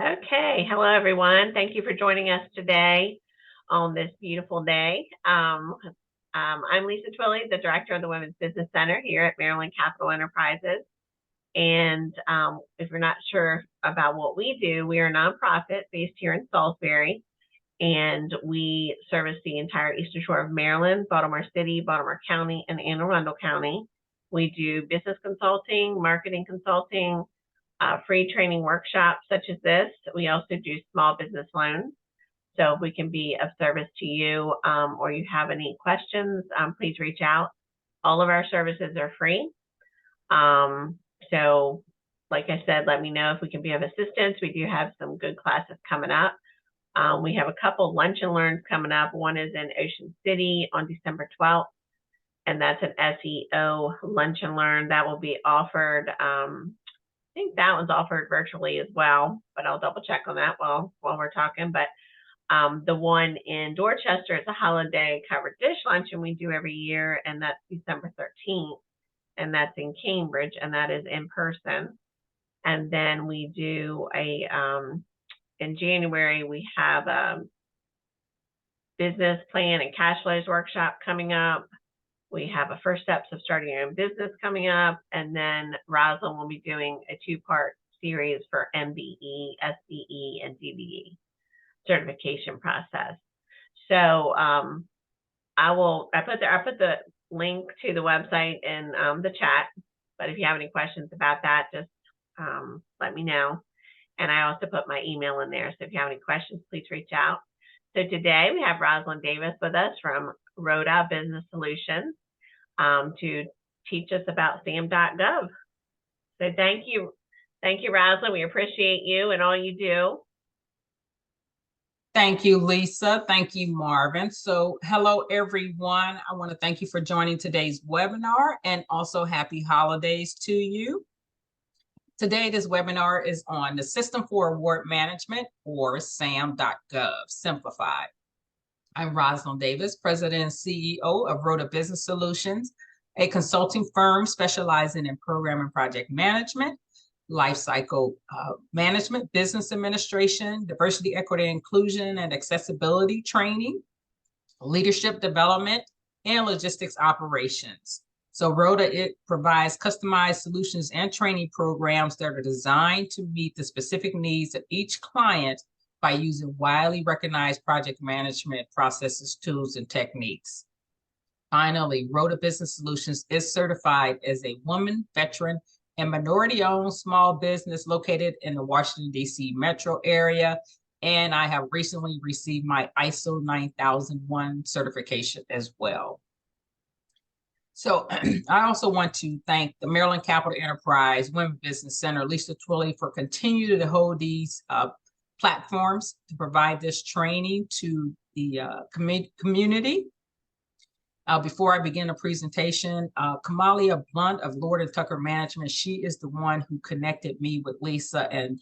Okay, hello everyone. Thank you for joining us today on this beautiful day. I'm Lisa Twilley, the director of the Women's Business Center here at Maryland Capital Enterprises. And if you're not sure about what we do, we are a nonprofit based here in Salisbury, and we service the entire Eastern Shore of Maryland, Baltimore City, Baltimore County, and Anne Arundel County. We do business consulting, marketing consulting, free training workshops such as this. We also do small business loans. So if we can be of service to you or you have any questions, please reach out. All of our services are free. So like I said, let me know if we can be of assistance. We do have some good classes coming up. We have a couple lunch and learns coming up. One is in Ocean City on December 12th, and that's an SEO lunch and learn that will be offered. I think that one's offered virtually as well, but I'll double check on that while we're talking. But the one in Dorchester is a holiday covered dish luncheon we do every year, and that's December 13th, and that's in Cambridge, and that is in person. And then we do in January, we have a business plan and cash flows workshop coming up. We have a first steps of starting your own business coming up. And then Rosalind will be doing a 2-part series for MBE, SBE, and DBE certification process. So I put the link to the website in the chat, but if you have any questions about that, just let me know. And I also put my email in there. So if you have any questions, please reach out. So today we have Rosalind Davis with us from Rhoda Business Solutions to teach us about SAM.GOV. So thank you, Rosalind. We appreciate you and all you do. Thank you, Lisa. Thank you, Marvin. So hello, everyone. I want to thank you for joining today's webinar and also happy holidays to you. Today, this webinar is on the System for Award Management, or SAM.GOV Simplified. I'm Rosalind Davis, President and CEO of Rhoda Business Solutions, a consulting firm specializing in program and project management, lifecycle management, business administration, diversity, equity, inclusion, and accessibility training, leadership development, and logistics operations. So Rhoda, it provides customized solutions and training programs that are designed to meet the specific needs of each client by using widely recognized project management processes, tools, and techniques. Finally, Rhoda Business Solutions is certified as a woman, veteran, and minority-owned small business located in the Washington, D.C. metro area. And I have recently received my ISO 9001 certification as well. So I also want to thank the Maryland Capital Enterprise Women's Business Center, Lisa Twilley, for continuing to hold these platforms to provide this training to the community. Before I begin the presentation, Kamalia Blunt of Lord & Tucker Management, she is the one who connected me with Lisa, and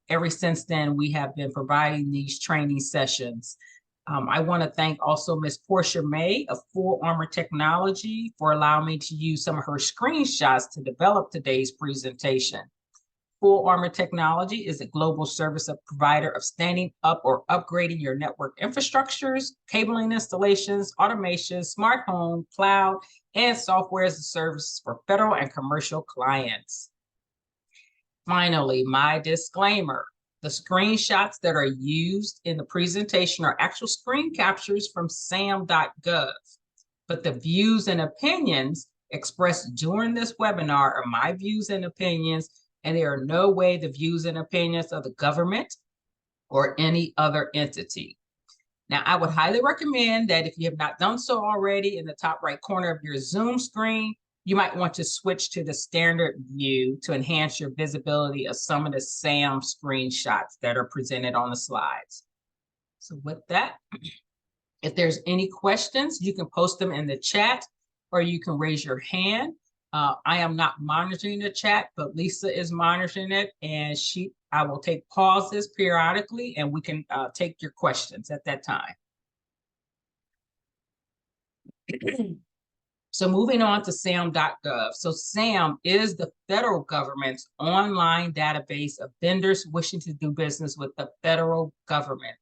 ever since then, we have been providing these training sessions. I want to thank also Ms. Portia May of Full Armor Technology for allowing me to use some of her screenshots to develop today's presentation. Full Armor Technology is a global service provider of standing up or upgrading your network infrastructures, cabling installations, automation, smart home, cloud, and software as a service for federal and commercial clients. Finally, my disclaimer. The screenshots that are used in the presentation are actual screen captures from SAM.GOV, but the views and opinions expressed during this webinar are my views and opinions, and they are no way the views and opinions of the government or any other entity. Now, I would highly recommend that if you have not done so already, in the top right corner of your Zoom screen, you might want to switch to the standard view to enhance your visibility of some of the SAM screenshots that are presented on the slides. So with that, if there's any questions, you can post them in the chat or you can raise your hand. I am not monitoring the chat, but Lisa is monitoring it, and I will take pauses periodically and we can take your questions at that time. So moving on to SAM.gov. So SAM is the federal government's online database of vendors wishing to do business with the federal government.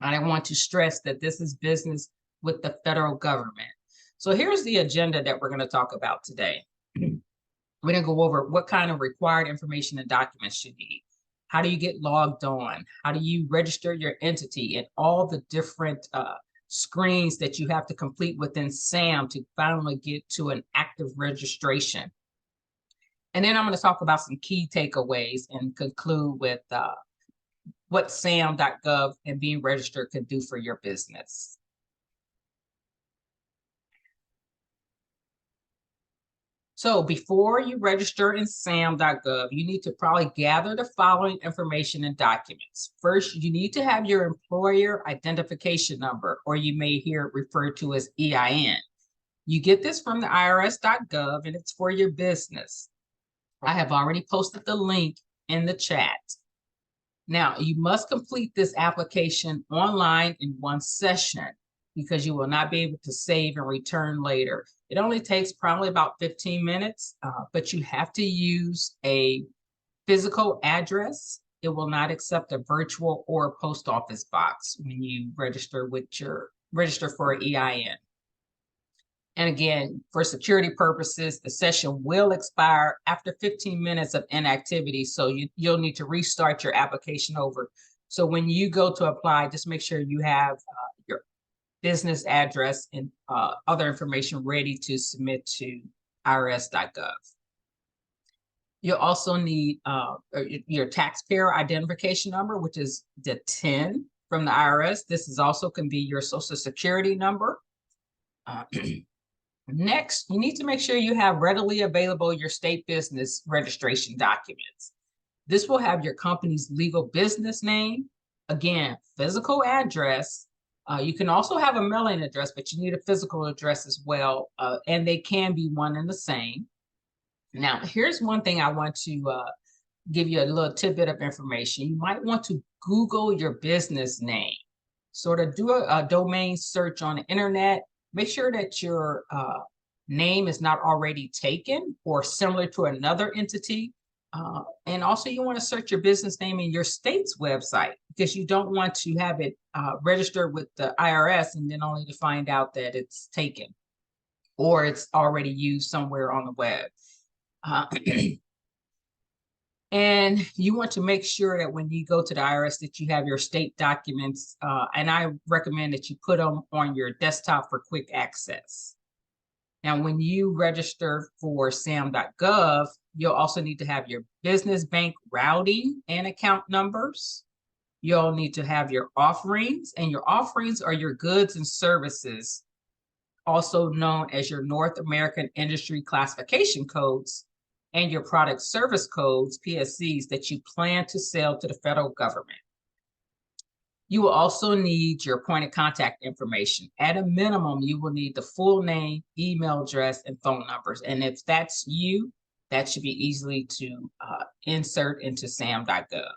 And I want to stress that this is business with the federal government. So here's the agenda that we're going to talk about today. We're going to go over what kind of required information and documents you need. How do you get logged on? How do you register your entity, and all the different screens that you have to complete within SAM to finally get to an active registration. And then I'm going to talk about some key takeaways and conclude with what SAM.gov and being registered can do for your business. So before you register in SAM.gov, you need to probably gather the following information and documents. First, you need to have your employer identification number, or you may hear it referred to as EIN. You get this from the IRS.gov, and it's for your business. I have already posted the link in the chat. Now, you must complete this application online in one session, because you will not be able to save and return later. It only takes probably about 15 minutes, but you have to use a physical address. It will not accept a virtual or a post office box when you register for an EIN. And again, for security purposes, the session will expire after 15 minutes of inactivity. So you'll need to restart your application over. So when you go to apply, just make sure you have your business address and other information ready to submit to irs.gov. You'll also need your taxpayer identification number, which is the TIN from the IRS. This is also can be your social security number. Next, you need to make sure you have readily available your state business registration documents. This will have your company's legal business name, again, physical address. You can also have a mailing address, but you need a physical address as well, and they can be one and the same. Now, here's one thing I want to give you a little tidbit of information. You might want to Google your business name, sort of do a domain search on the internet. Make sure that your name is not already taken or similar to another entity. And also you want to search your business name in your state's website, because you don't want to have it registered with the IRS and then only to find out that it's taken or it's already used somewhere on the web. And you want to make sure that when you go to the IRS that you have your state documents, and I recommend that you put them on your desktop for quick access. Now, when you register for SAM.gov, you'll also need to have your business bank routing and account numbers. You'll need to have your offerings, and your offerings are your goods and services, also known as your North American Industry Classification Codes, and your product service codes, PSCs, that you plan to sell to the federal government. You will also need your point of contact information. At a minimum, you will need the full name, email address, and phone numbers. And if that's you, that should be easily to insert into SAM.gov.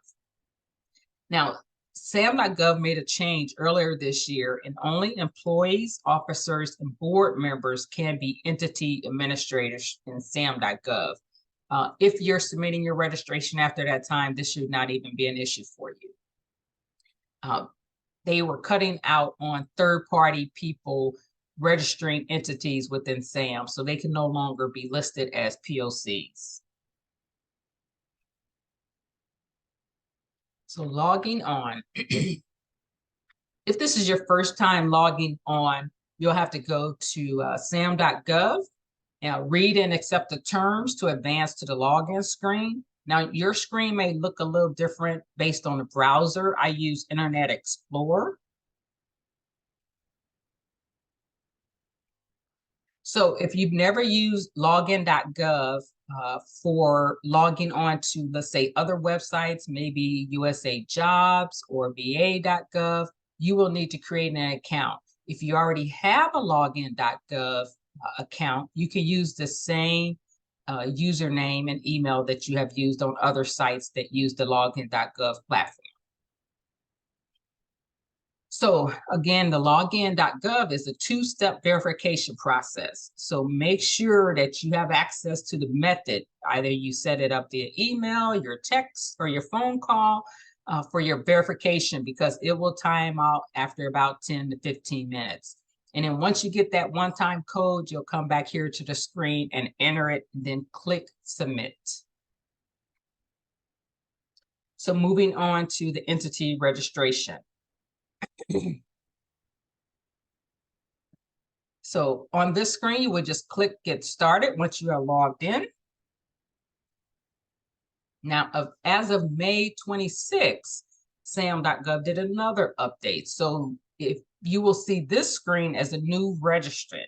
Now, SAM.gov made a change earlier this year, and only employees, officers, and board members can be entity administrators in SAM.gov. If you're submitting your registration after that time, this should not even be an issue for you. They were cutting out on third-party people registering entities within SAM, so they can no longer be listed as POCs. So logging on. If this is your first time logging on, you'll have to go to SAM.gov. and read and accept the terms to advance to the login screen. Now, your screen may look a little different based on the browser. I use Internet Explorer. So if you've never used login.gov for logging on to, let's say, other websites, maybe USA Jobs or VA.gov, you will need to create an account. If you already have a login.gov account, you can use the same username and email that you have used on other sites that use the login.gov platform. So again, the login.gov is a two-step verification process. So make sure that you have access to the method. Either you set it up via email, your text, or your phone call for your verification, because it will time out after about 10 to 15 minutes. And then once you get that one-time code, you'll come back here to the screen and enter it, and then click submit. So moving on to the entity registration. So on this screen, you would just click get started once you are logged in. Now, as of May 26th, SAM.gov did another update. So if you will see this screen as a new registrant.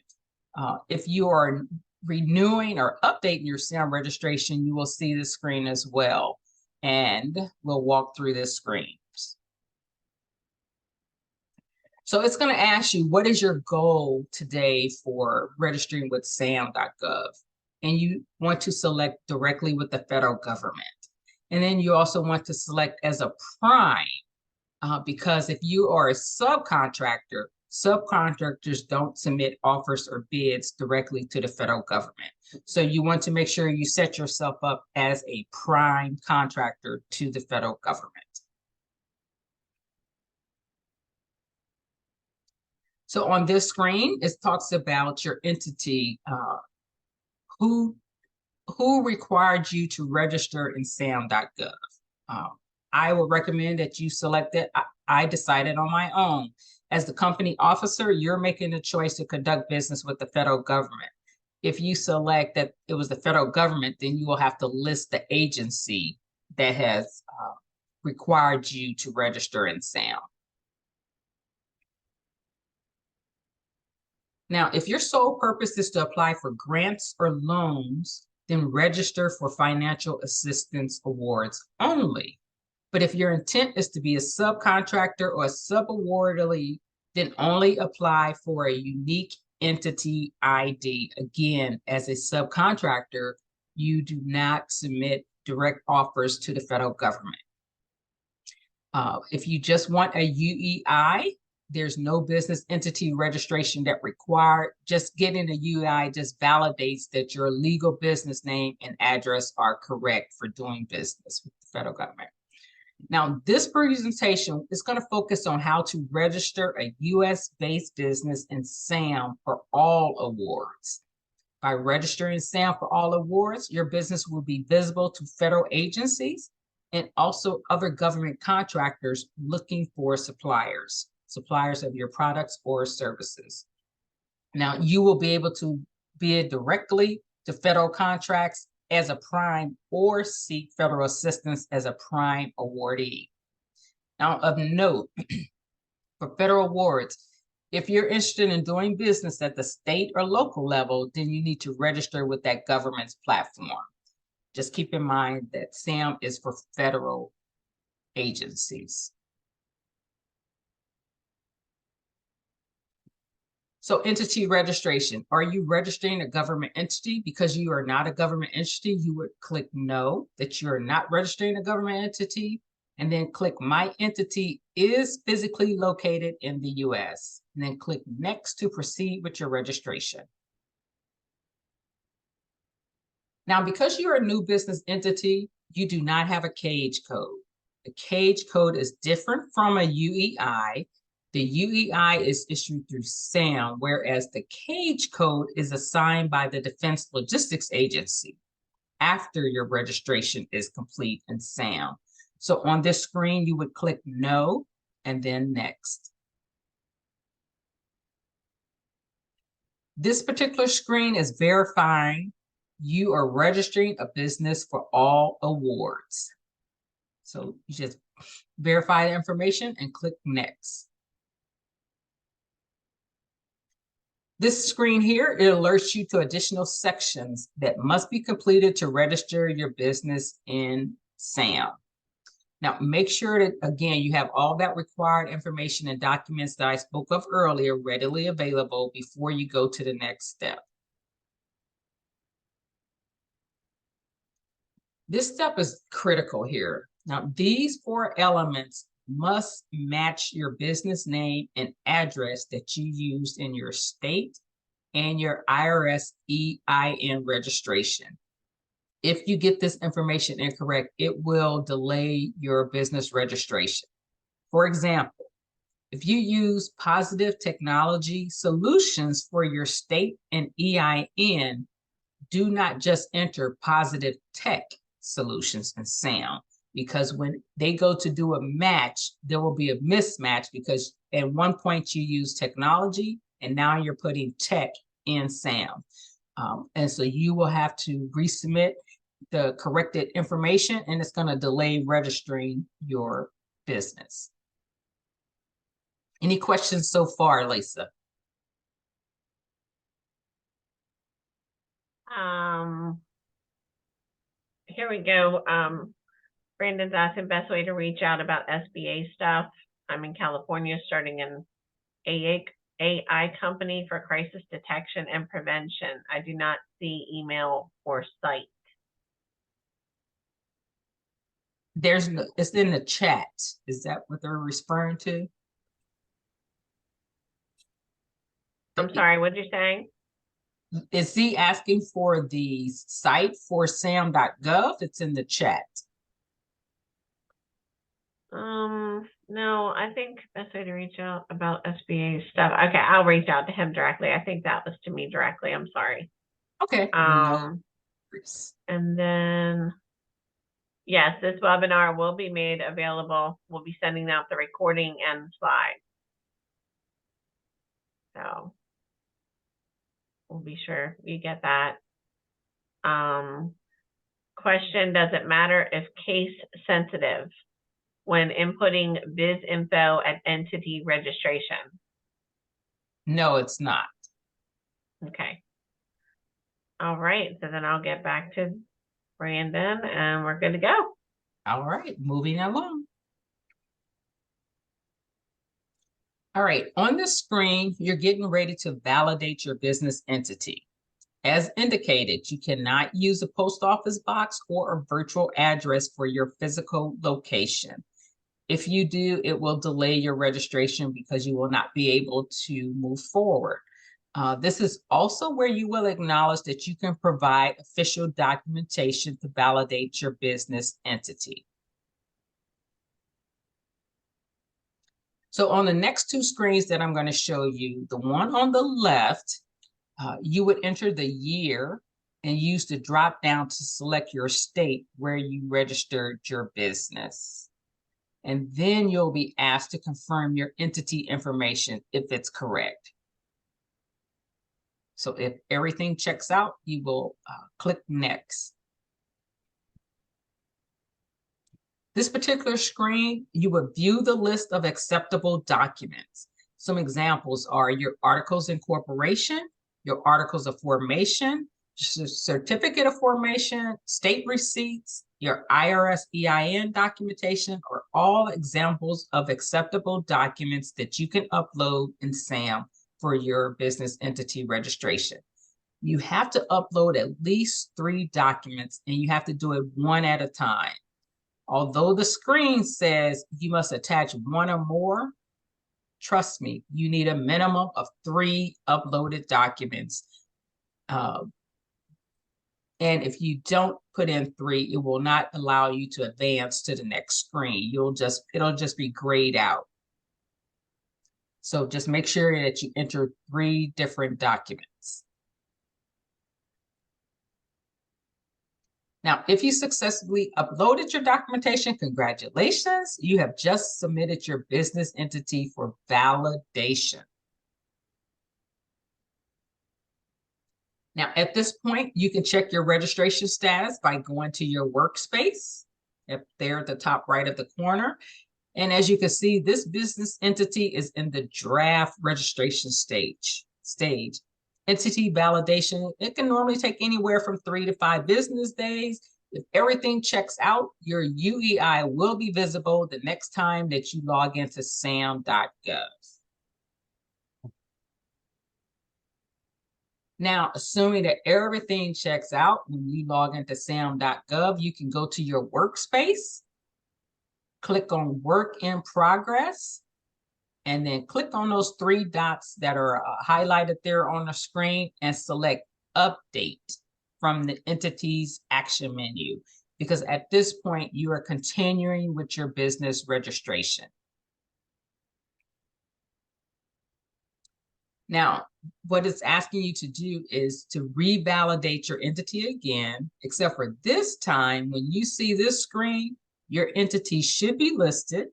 If you are renewing or updating your SAM registration, you will see this screen as well. And we'll walk through this screen. So it's going to ask you, what is your goal today for registering with SAM.gov? And you want to select directly with the federal government. And then you also want to select as a prime, because if you are a subcontractor, subcontractors don't submit offers or bids directly to the federal government. So you want to make sure you set yourself up as a prime contractor to the federal government. So on this screen, it talks about your entity, who required you to register in SAM.gov. I would recommend that you select it. I decided on my own. As the company officer, you're making the choice to conduct business with the federal government. If you select that it was the federal government, then you will have to list the agency that has required you to register in SAM. Now, if your sole purpose is to apply for grants or loans, then register for financial assistance awards only. But if your intent is to be a subcontractor or a subawardee, then only apply for a unique entity ID. Again, as a subcontractor, you do not submit direct offers to the federal government. If you just want a UEI, there's no business entity registration that required. Just getting a UEI just validates that your legal business name and address are correct for doing business with the federal government. Now, this presentation is going to focus on how to register a US-based business in SAM for all awards. By registering SAM for all awards, your business will be visible to federal agencies and also other government contractors looking for suppliers of your products or services. Now, you will be able to bid directly to federal contracts as a prime or seek federal assistance as a prime awardee. Now, of note, for federal awards, if you're interested in doing business at the state or local level, then you need to register with that government's platform. Just keep in mind that SAM is for federal agencies. So entity registration, are you registering a government entity? Because you are not a government entity, you would click no, that you're not registering a government entity, and then click my entity is physically located in the US, and then click next to proceed with your registration. Now, because you're a new business entity, you do not have a cage code. The cage code is different from a UEI. The UEI is issued through SAM, whereas the cage code is assigned by the Defense Logistics Agency after your registration is complete in SAM. So on this screen, you would click no and then next. This particular screen is verifying you are registering a business for all awards. So you just verify the information and click next. This screen here, it alerts you to additional sections that must be completed to register your business in SAM. Now, make sure that, again, you have all that required information and documents that I spoke of earlier readily available before you go to the next step. This step is critical here. Now, these 4 elements must match your business name and address that you used in your state and your IRS EIN registration. If you get this information incorrect, it will delay your business registration. For example, if you use Positive Technology Solutions for your state and EIN, do not just enter Positive Tech Solutions in SAM, because when they go to do a match, there will be a mismatch because at one point you use technology and now you're putting tech in SAM. And so you will have to resubmit the corrected information, and it's going to delay registering your business. Any questions so far, Lisa? Here we go. Brandon's asking best way to reach out about SBA stuff. I'm in California, starting an AI company for crisis detection and prevention. I do not see email or site. There's no, it's in the chat. Is that what they're referring to? I'm sorry, what did you say? Is he asking for the site for SAM.gov? It's in the chat. No, I think best way to reach out about SBA stuff. Okay, I'll reach out to him directly. I think that was to me directly. I'm sorry. Okay. No. And then, yes, this webinar will be made available. We'll be sending out the recording and slides. So we'll be sure you get that. Question, does it matter if case sensitive when inputting biz info at entity registration? No, it's not. Okay. All right, so then I'll get back to Brandon and we're good to go. All right, moving along. All right, on the screen, you're getting ready to validate your business entity. As indicated, you cannot use a post office box or a virtual address for your physical location. If you do, it will delay your registration because you will not be able to move forward. This is also where you will acknowledge that you can provide official documentation to validate your business entity. So on the next two screens that I'm going to show you, the one on the left, you would enter the year and use the drop down to select your state where you registered your business. And then you'll be asked to confirm your entity information if it's correct. So if everything checks out, you will click next. This particular screen, you would view the list of acceptable documents. Some examples are your articles of incorporation, your articles of formation, certificate of formation, state receipts, your IRS EIN documentation are all examples of acceptable documents that you can upload in SAM for your business entity registration. You have to upload at least 3 documents and you have to do it one at a time. Although the screen says you must attach 1 or more, trust me, you need a minimum of 3 uploaded documents. And if you don't put in 3, it will not allow you to advance to the next screen. It'll just be grayed out. So just make sure that you enter 3 different documents. Now, if you successfully uploaded your documentation, congratulations, you have just submitted your business entity for validation. Now, at this point, you can check your registration status by going to your workspace up there at the top right of the corner. And as you can see, this business entity is in the draft registration stage. Entity validation, it can normally take anywhere from 3 to 5 business days. If everything checks out, your UEI will be visible the next time that you log into SAM.gov. Now, assuming that everything checks out, when you log into SAM.gov, you can go to your workspace, click on Work in Progress, and then click on those three dots that are highlighted there on the screen and select Update from the Entities Action menu, because at this point, you are continuing with your business registration. Now, what it's asking you to do is to revalidate your entity again, except for this time, when you see this screen, your entity should be listed.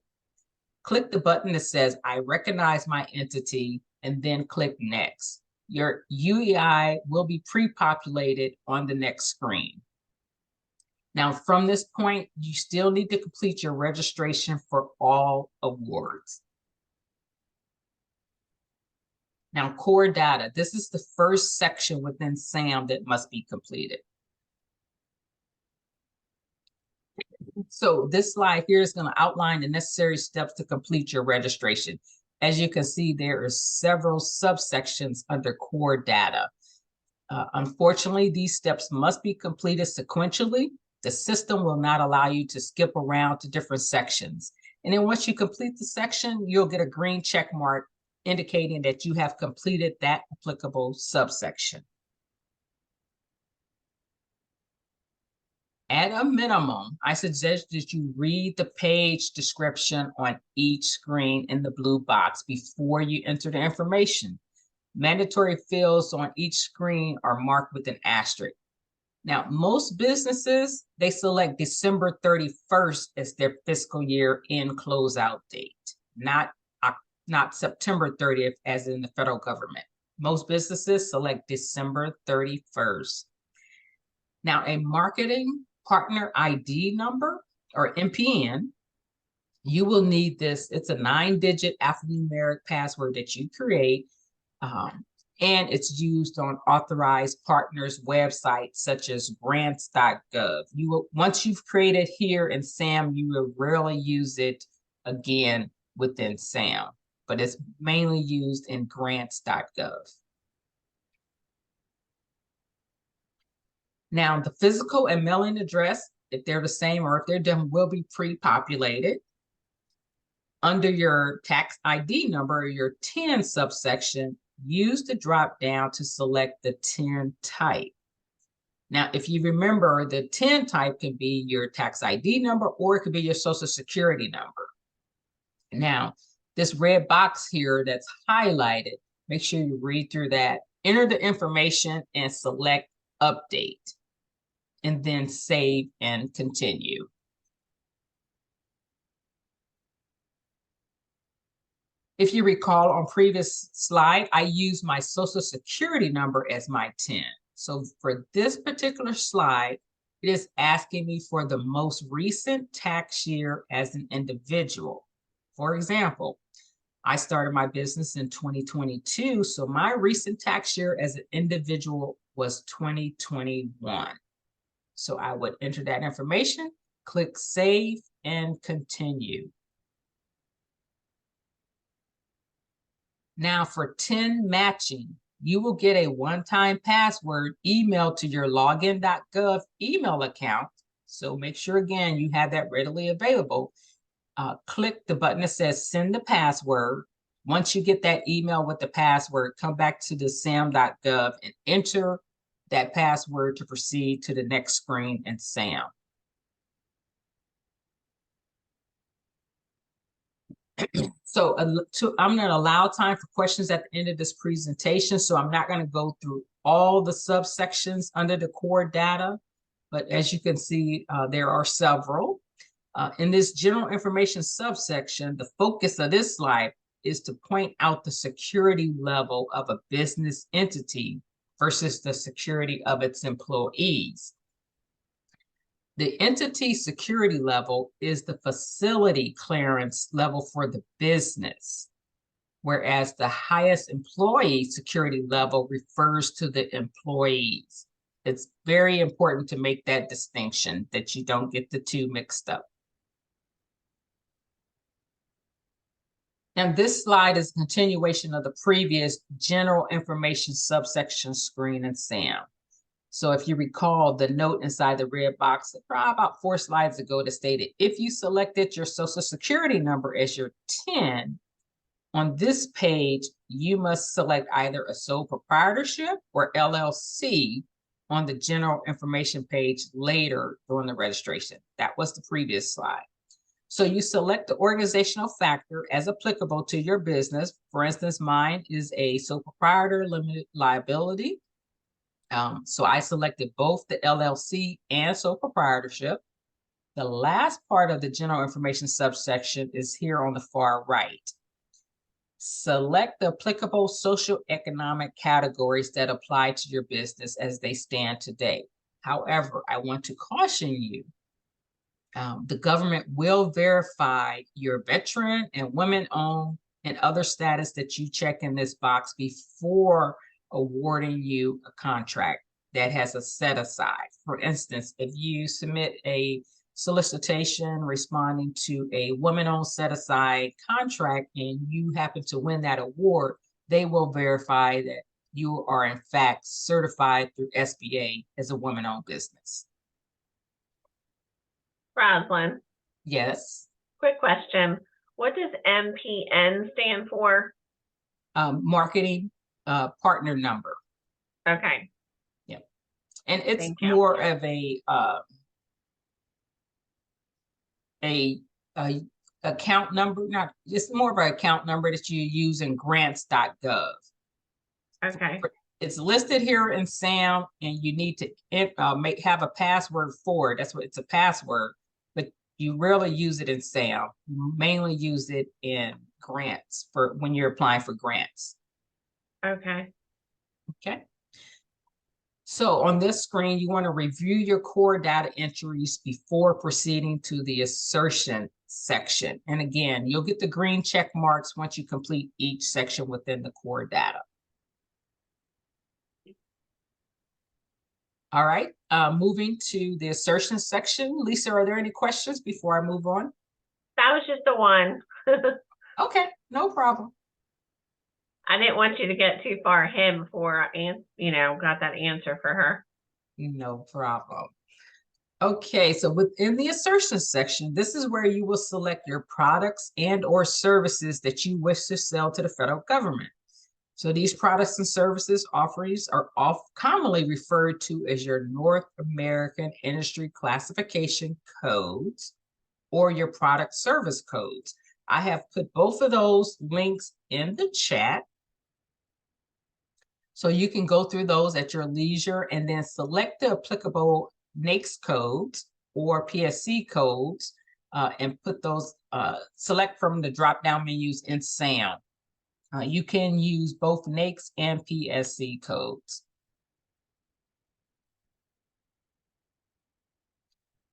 Click the button that says, I recognize my entity, and then click Next. Your UEI will be pre-populated on the next screen. Now, from this point, you still need to complete your registration for all awards. Now, core data, this is the first section within SAM that must be completed. So this slide here is going to outline the necessary steps to complete your registration. As you can see, there are several subsections under core data. Unfortunately, these steps must be completed sequentially. The system will not allow you to skip around to different sections. And then once you complete the section, you'll get a green check mark indicating that you have completed that applicable subsection. At a minimum, I suggest that you read the page description on each screen in the blue box before you enter the information. Mandatory fields on each screen are marked with an asterisk. Now, most businesses, they select December 31st as their fiscal year end closeout date, not September 30th as in the federal government. Most businesses select December 31st. Now, a marketing partner ID number, or MPN, you will need this. It's a 9-digit alphanumeric password that you create, and it's used on authorized partners' websites such as grants.gov. Once you've created here in SAM, you will rarely use it again within SAM, but it's mainly used in grants.gov. Now, the physical and mailing address, if they're the same or if they're different, will be pre-populated. Under your tax ID number, or your TIN subsection, use the drop down to select the TIN type. Now, if you remember, the TIN type can be your tax ID number or it could be your social security number. Now, this red box here that's highlighted, make sure you read through that, enter the information and select Update, and then save and continue. If you recall on previous slide, I used my social security number as my TIN. So for this particular slide, it is asking me for the most recent tax year as an individual. For example, I started my business in 2022, so my recent tax year as an individual was 2021. So I would enter that information, click Save, and Continue. Now for TIN matching, you will get a one-time password emailed to your login.gov email account. So make sure, again, you have that readily available. Click the button that says Send the Password. Once you get that email with the password, come back to the SAM.gov and enter that password to proceed to the next screen in SAM. So I'm going to allow time for questions at the end of this presentation. So I'm not going to go through all the subsections under the core data, but as you can see, there are several. In this general information subsection, the focus of this slide is to point out the security level of a business entity versus the security of its employees. The entity security level is the facility clearance level for the business, whereas the highest employee security level refers to the employees. It's very important to make that distinction, that you don't get the two mixed up. And this slide is a continuation of the previous general information subsection screen in SAM. So if you recall the note inside the red box probably about 4 slides ago that stated, if you selected your social security number as your 10, on this page, you must select either a sole proprietorship or LLC on the general information page later during the registration. That was the previous slide. So you select the organizational factor as applicable to your business. For instance, mine is a sole proprietor limited liability. So I selected both the LLC and sole proprietorship. The last part of the general information subsection is here on the far right. Select the applicable socioeconomic categories that apply to your business as they stand today. However, I want to caution you, the government will verify your veteran and women-owned and other status that you check in this box before awarding you a contract that has a set aside. For instance, if you submit a solicitation responding to a woman-owned set-aside contract and you happen to win that award, they will verify that you are in fact certified through SBA as a woman-owned business. Roslyn, Yes. quick question. What does MPN stand for? Marketing partner number. Okay. Yeah. And it's Thank you. more of a account number, not just more of an account number that you use in grants.gov. Okay. It's listed here in SAM, and you need to have a password for it. That's what it's a password, but you rarely use it in SAM. You mainly use it in grants for when you're applying for grants. Okay. Okay. So on this screen, you want to review your core data entries before proceeding to the assertion section. And again, you'll get the green check marks once you complete each section within the core data. All right, moving to the assertion section. Lisa, are there any questions before I move on? That was just the one. Okay, no problem. I didn't want you to get too far ahead before I, got that answer for her. No problem. Okay, so within the assertion section, this is where you will select your products and or services that you wish to sell to the federal government. So these products and services offerings are commonly referred to as your North American Industry Classification Codes or your product service codes. I have put both of those links in the chat, so you can go through those at your leisure and then select the applicable NAICS codes or PSC codes and put those, select from the drop-down menus in SAM. You can use both NAICS and PSC codes.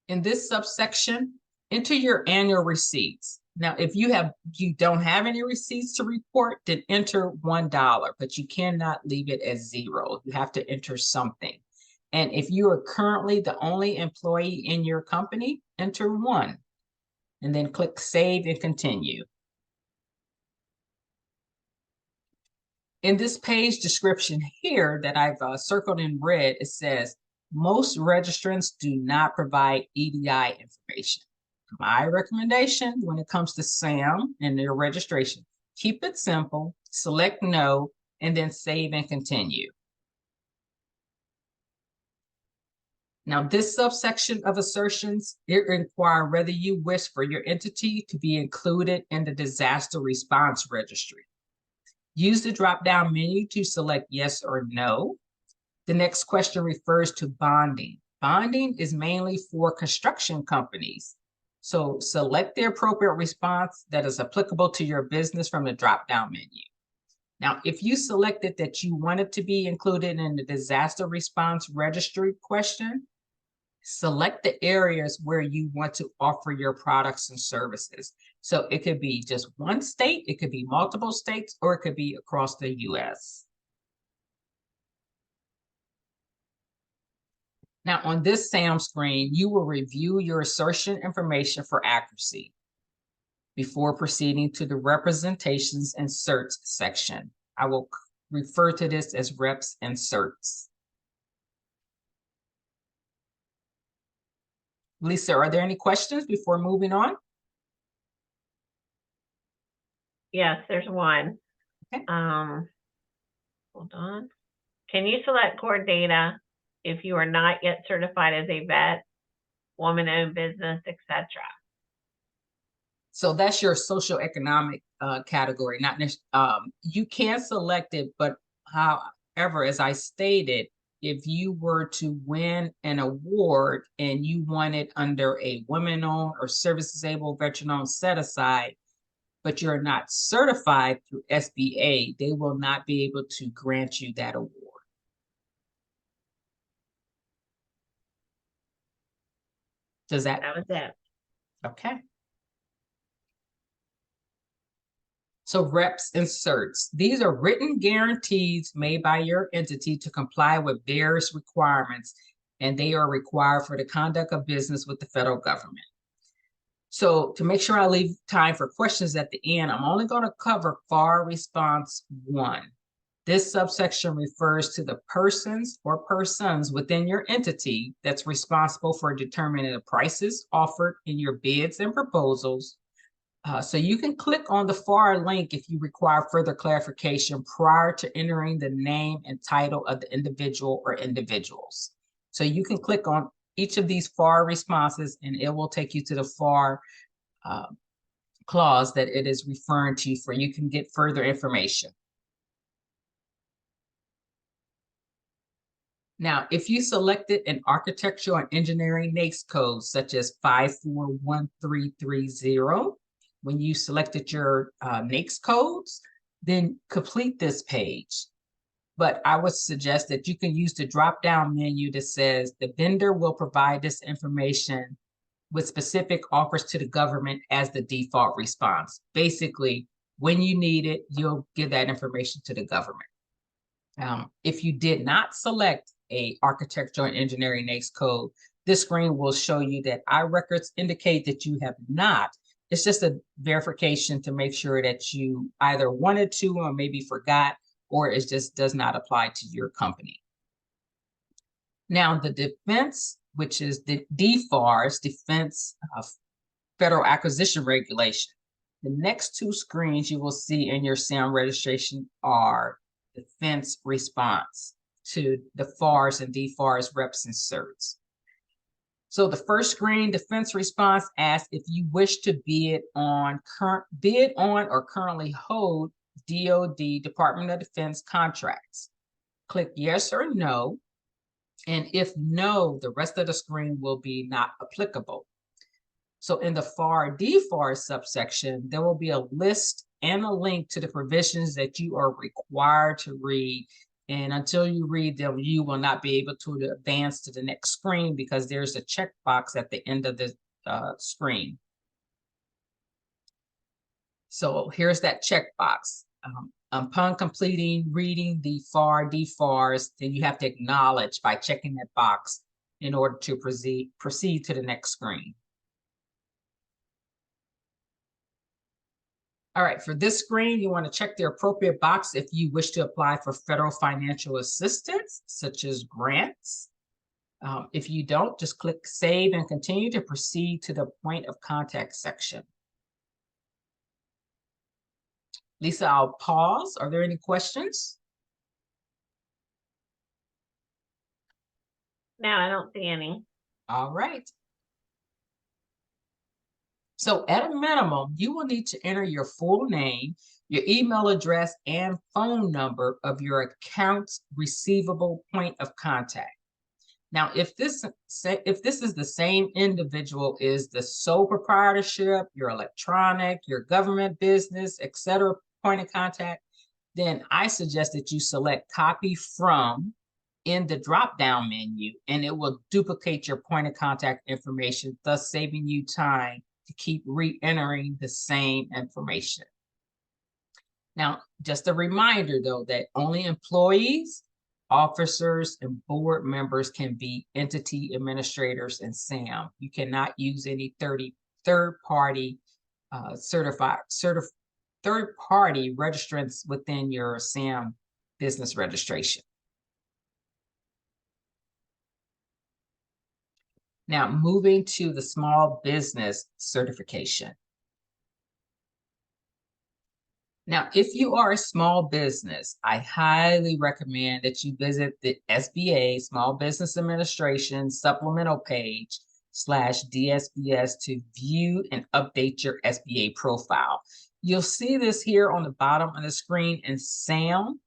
In this subsection, enter your annual receipts. Now, if you don't have any receipts to report, then enter $1, but you cannot leave it as 0. You have to enter something. And if you are currently the only employee in your company, enter 1, and then click Save and Continue. In this page description here that I've circled in red, it says, most registrants do not provide EDI information. My recommendation when it comes to SAM and their registration, keep it simple, select no, and then save and continue. Now, this subsection of assertions, it requires whether you wish for your entity to be included in the disaster response registry. Use the drop-down menu to select yes or no. The next question refers to bonding. Bonding is mainly for construction companies. So select the appropriate response that is applicable to your business from the drop-down menu. Now, if you selected that you wanted to be included in the disaster response registry question, select the areas where you want to offer your products and services. So it could be just one state, it could be multiple states, or it could be across the US. Now, on this SAM screen, you will review your assertion information for accuracy before proceeding to the representations and certs section. I will refer to this as reps and certs. Lisa, are there any questions before moving on? Yes, there's one. Okay. Hold on. Can you select core data if you are not yet certified as a vet, woman-owned business, etc.? So that's your socioeconomic category. Not you can select it, but however, as I stated, if you were to win an award and you won it under a women-owned or service-disabled veteran-owned set-aside, but you're not certified through SBA, they will not be able to grant you that award. Does that? That was it. Okay. So reps and certs. These are written guarantees made by your entity to comply with various requirements, and they are required for the conduct of business with the federal government. So to make sure I leave time for questions at the end, I'm only going to cover FAR Response 1. This subsection refers to the persons or persons within your entity that's responsible for determining the prices offered in your bids and proposals. So you can click on the FAR link if you require further clarification prior to entering the name and title of the individual or individuals. So you can click on each of these FAR responses and it will take you to the FAR clause that it is referring to for you can get further information. Now, if you selected an architectural and engineering NAICS code, such as 541330, when you selected your NAICS codes, then complete this page. But I would suggest that you can use the drop-down menu that says the vendor will provide this information with specific offers to the government as the default response. Basically, when you need it, you'll give that information to the government. If you did not select a architectural and engineering NAICS code, this screen will show you that iRecords indicate that you have not. It's just a verification to make sure that you either wanted to or maybe forgot, or it just does not apply to your company. Now, the defense, which is the DFARS, Defense Federal Acquisition Regulation. The next two screens you will see in your SAM registration are defense response to the FARS and DFARS reps and certs. So the first screen, defense response, asks if you wish to bid on or currently hold DoD, Department of Defense contracts. Click yes or no. And if no, the rest of the screen will be not applicable. So in the FAR DFAR subsection, there will be a list and a link to the provisions that you are required to read. And until you read them, you will not be able to advance to the next screen because there's a checkbox at the end of the screen. So here's that checkbox. Upon completing reading the FAR DFARS, then you have to acknowledge by checking that box in order to proceed to the next screen. All right, for this screen, you want to check the appropriate box if you wish to apply for federal financial assistance, such as grants. If you don't, just click Save and continue to proceed to the point of contact section. Lisa, I'll pause. Are there any questions? No, I don't see any. All right. So at a minimum, you will need to enter your full name, your email address, and phone number of your accounts receivable point of contact. Now, if this is the same individual is the sole proprietorship, your electronic, your government business, etc. point of contact, then I suggest that you select copy from in the drop-down menu, and it will duplicate your point of contact information, thus saving you time to keep re-entering the same information. Now, just a reminder though, that only employees, officers, and board members can be entity administrators in SAM. You cannot use any third-party third-party registrants within your SAM business registration. Now, moving to the small business certification. Now, if you are a small business, I highly recommend that you visit the SBA, Small Business Administration supplemental page /DSBS to view and update your SBA profile. You'll see this here on the bottom of the screen in SAM.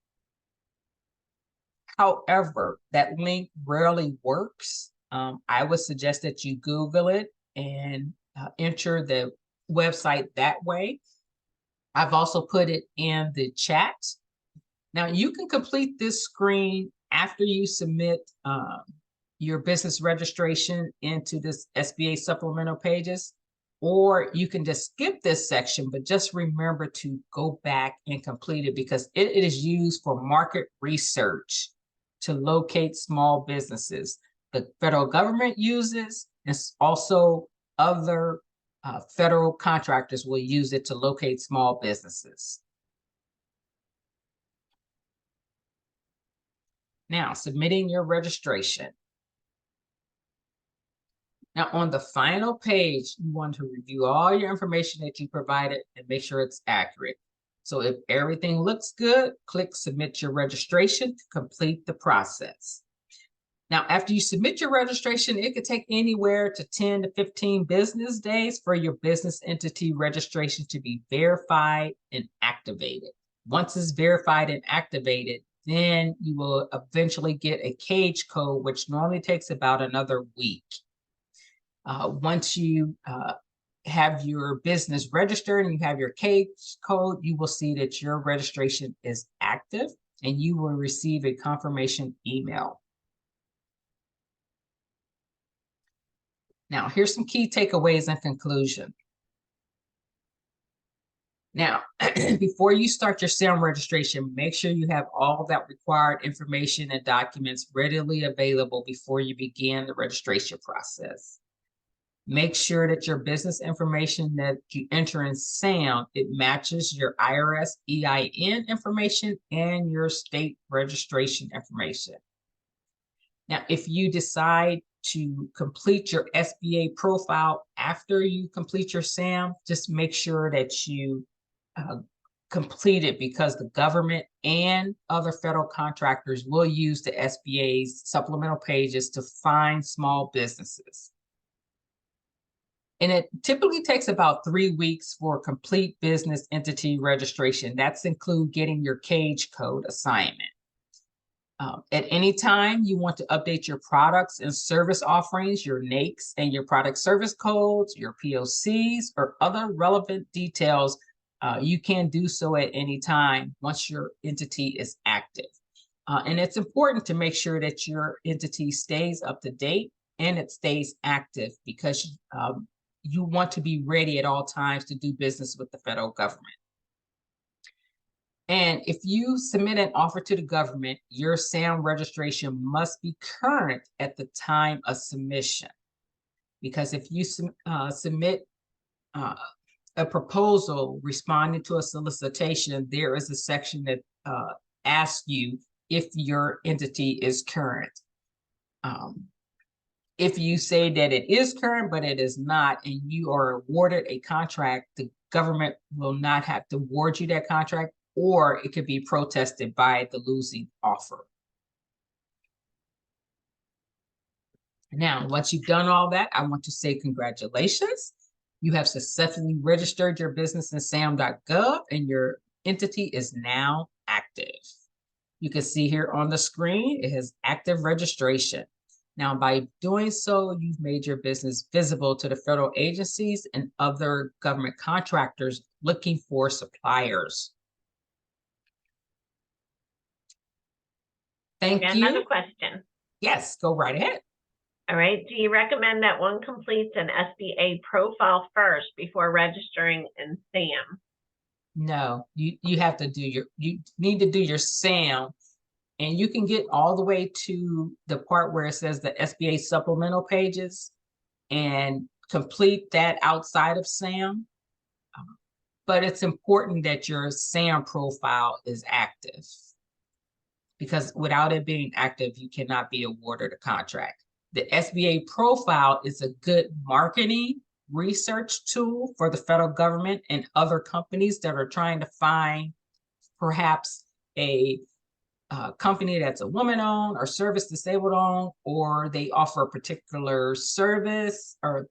However, that link rarely works. I would suggest that you Google it and enter the website that way. I've also put it in the chat. Now you can complete this screen after you submit your business registration into this SBA supplemental pages, or you can just skip this section, but just remember to go back and complete it because it is used for market research to locate small businesses. The federal government uses, and also other federal contractors will use it to locate small businesses. Now, submitting your registration. Now, on the final page, you want to review all your information that you provided and make sure it's accurate. So if everything looks good, click Submit Your Registration to complete the process. Now, after you submit your registration, it could take anywhere to 10 to 15 business days for your business entity registration to be verified and activated. Once it's verified and activated, then you will eventually get a cage code, which normally takes about another week. Once you have your business registered and you have your cage code, you will see that your registration is active and you will receive a confirmation email. Now, here's some key takeaways and conclusion. Now, before you start your SAM registration, make sure you have all that required information and documents readily available before you begin the registration process. Make sure that your business information that you enter in SAM, it matches your IRS EIN information and your state registration information. Now, if you decide to complete your SBA profile after you complete your SAM, just make sure that you complete it because the government and other federal contractors will use the SBA's supplemental pages to find small businesses. And it typically takes about 3 weeks for complete business entity registration. That's include getting your cage code assignment. At any time you want to update your products and service offerings, your NAICS and your product service codes, your POCs, or other relevant details, you can do so at any time once your entity is active. And it's important to make sure that your entity stays up to date and it stays active because you want to be ready at all times to do business with the federal government. And if you submit an offer to the government, your SAM registration must be current at the time of submission. Because if you submit a proposal responding to a solicitation, there is a section that asks you if your entity is current. If you say that it is current, but it is not, and you are awarded a contract, the government will not have to award you that contract, or it could be protested by the losing offer. Now, once you've done all that, I want to say congratulations. You have successfully registered your business in SAM.gov and your entity is now active. You can see here on the screen, it has active registration. Now, by doing so, you've made your business visible to the federal agencies and other government contractors looking for suppliers. Thank you. Another question. Yes, go right ahead. All right. Do you recommend that one completes an SBA profile first before registering in SAM? No, you have to do you need to do your SAM, and you can get all the way to the part where it says the SBA supplemental pages and complete that outside of SAM. But it's important that your SAM profile is active, because without it being active, you cannot be awarded a contract. The SBA profile is a good marketing research tool for the federal government and other companies that are trying to find perhaps a company that's a woman-owned or service disabled-owned, or they offer a particular service or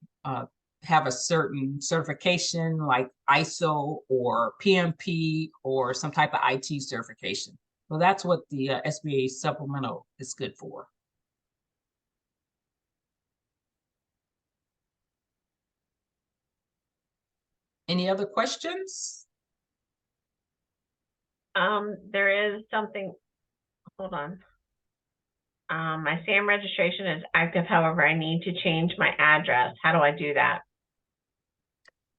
have a certain certification like ISO or PMP or some type of IT certification. So that's what the SBA supplemental is good for. Any other questions? There is something, hold on. My SAM registration is active, however, I need to change my address. How do I do that?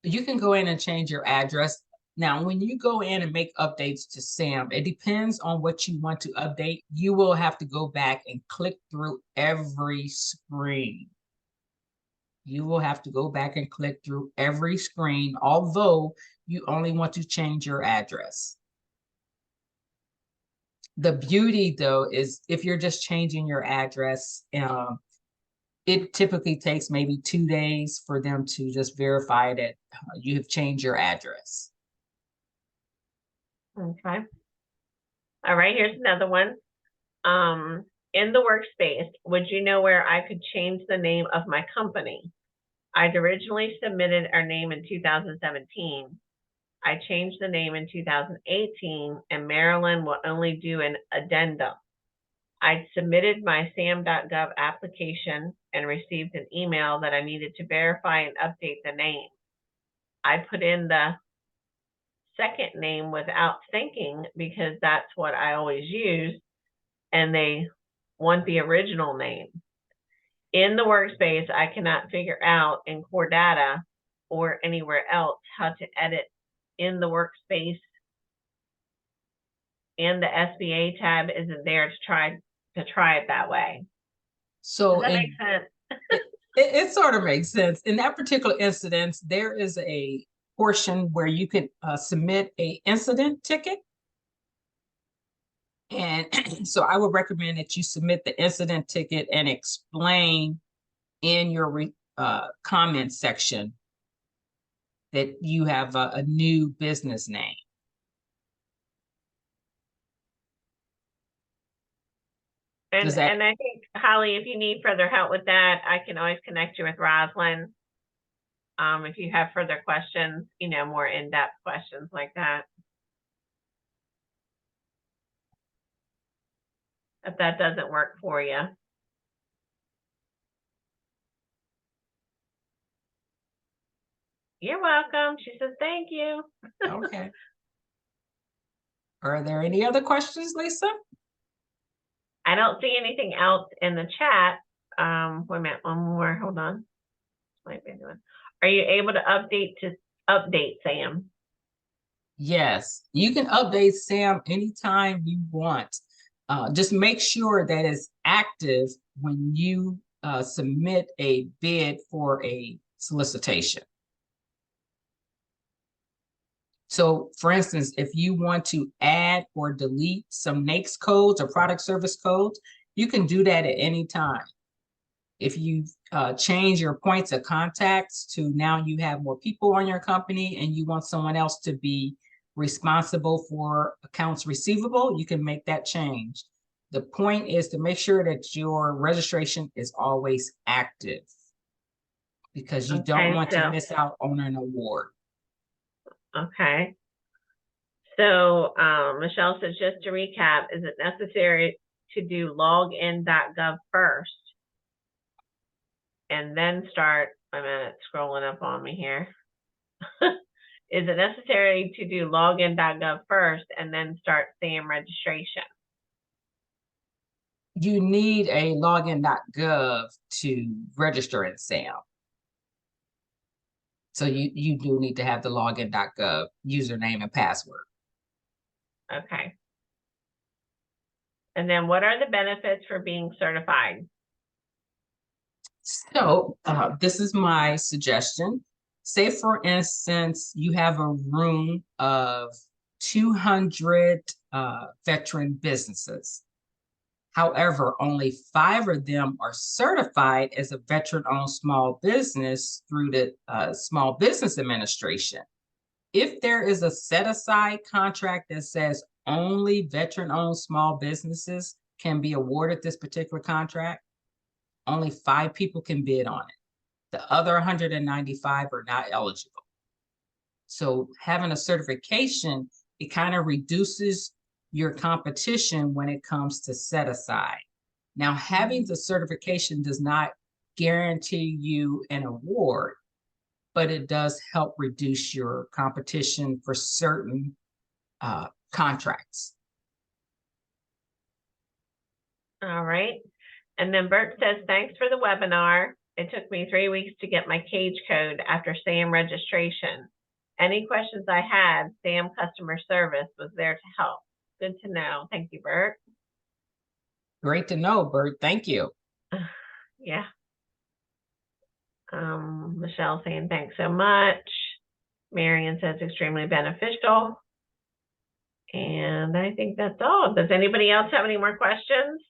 You can go in and change your address. Now, when you go in and make updates to SAM, it depends on what you want to update. You will have to go back and click through every screen. You will have to go back and click through every screen, although you only want to change your address. The beauty, though, is if you're just changing your address, it typically takes maybe 2 days for them to just verify that you have changed your address. Okay. All right, here's another one. In the workspace, would you know where I could change the name of my company? I'd originally submitted our name in 2017. I changed the name in 2018, and Maryland will only do an addendum. I'd submitted my SAM.gov application and received an email that I needed to verify and update the name. I put in the second name without thinking because that's what I always use, and they want the original name. In the workspace, I cannot figure out in core data or anywhere else how to edit in the workspace, and the SBA tab isn't there to try it that way. So does that make sense? It sort of makes sense. In that particular instance, there is a portion where you can submit a incident ticket. And so I would recommend that you submit the incident ticket and explain in your comment section that you have a new business name. And I think, Holly, if you need further help with that, I can always connect you with Roslyn. If you have further questions, more in-depth questions like that. If that doesn't work for you. You're welcome. She says, thank you. Okay. Are there any other questions, Lisa? I don't see anything else in the chat. Wait a minute, one more, hold on. Are you able to update SAM? Yes, you can update SAM anytime you want. Just make sure that it's active when you submit a bid for a solicitation. So for instance, if you want to add or delete some NAICS codes or product service codes, you can do that at any time. If you change your points of contacts to now you have more people on your company and you want someone else to be responsible for accounts receivable, you can make that change. The point is to make sure that your registration is always active because you don't want to miss out on an award. Okay. So Michelle says, just to recap, is it necessary to do login.gov first and then start, wait a minute, scrolling up on me here. Is it necessary to do login.gov first and then start SAM registration? You need a login.gov to register in SAM. So you do need to have the login.gov username and password. Okay. And then what are the benefits for being certified? So this is my suggestion. Say, for instance, you have a room of 200 veteran businesses. However, only 5 of them are certified as a veteran-owned small business through the Small Business Administration. If there is a set-aside contract that says only veteran-owned small businesses can be awarded this particular contract, only 5 people can bid on it. The other 195 are not eligible. So having a certification, it kind of reduces your competition when it comes to set aside. Now, having the certification does not guarantee you an award, but it does help reduce your competition for certain contracts. All right. And then Bert says, thanks for the webinar. It took me 3 weeks to get my cage code after SAM registration. Any questions I had, SAM customer service was there to help. Good to know. Thank you, Bert. Great to know, Bert. Thank you. Yeah. Michelle saying thanks so much. Marion says extremely beneficial. And I think that's all. Does anybody else have any more questions?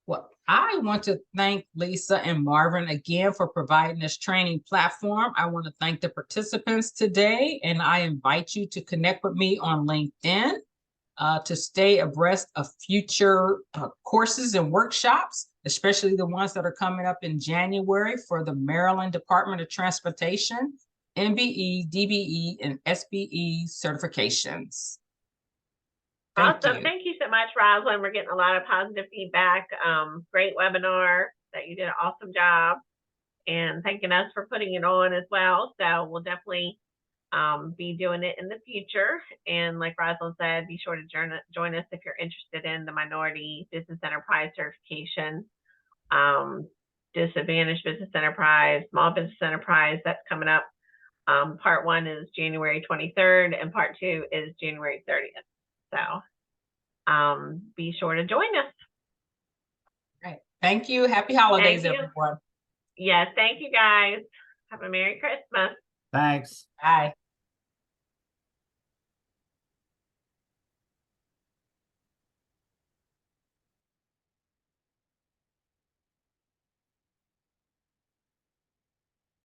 Well, I want to thank Lisa and Marvin again for providing this training platform. I want to thank the participants today, and I invite you to connect with me on LinkedIn to stay abreast of future courses and workshops, especially the ones that are coming up in January for the Maryland Department of Transportation, MBE, DBE, and SBE certifications. Awesome. Thank you so much, Rosalind. We're getting a lot of positive feedback. Great webinar, that you did an awesome job, and thanking us for putting it on as well. So we'll definitely be doing it in the future. And like Rosalind said, be sure to join us if you're interested in the Minority Business Enterprise certification, Disadvantaged Business Enterprise, Small Business Enterprise. That's coming up. Part 1 is January 23rd, and Part 2 is January 30th. So be sure to join us. Right. Thank you. Happy holidays, everyone. Yes, thank you, guys. Have a Merry Christmas. Thanks. Bye.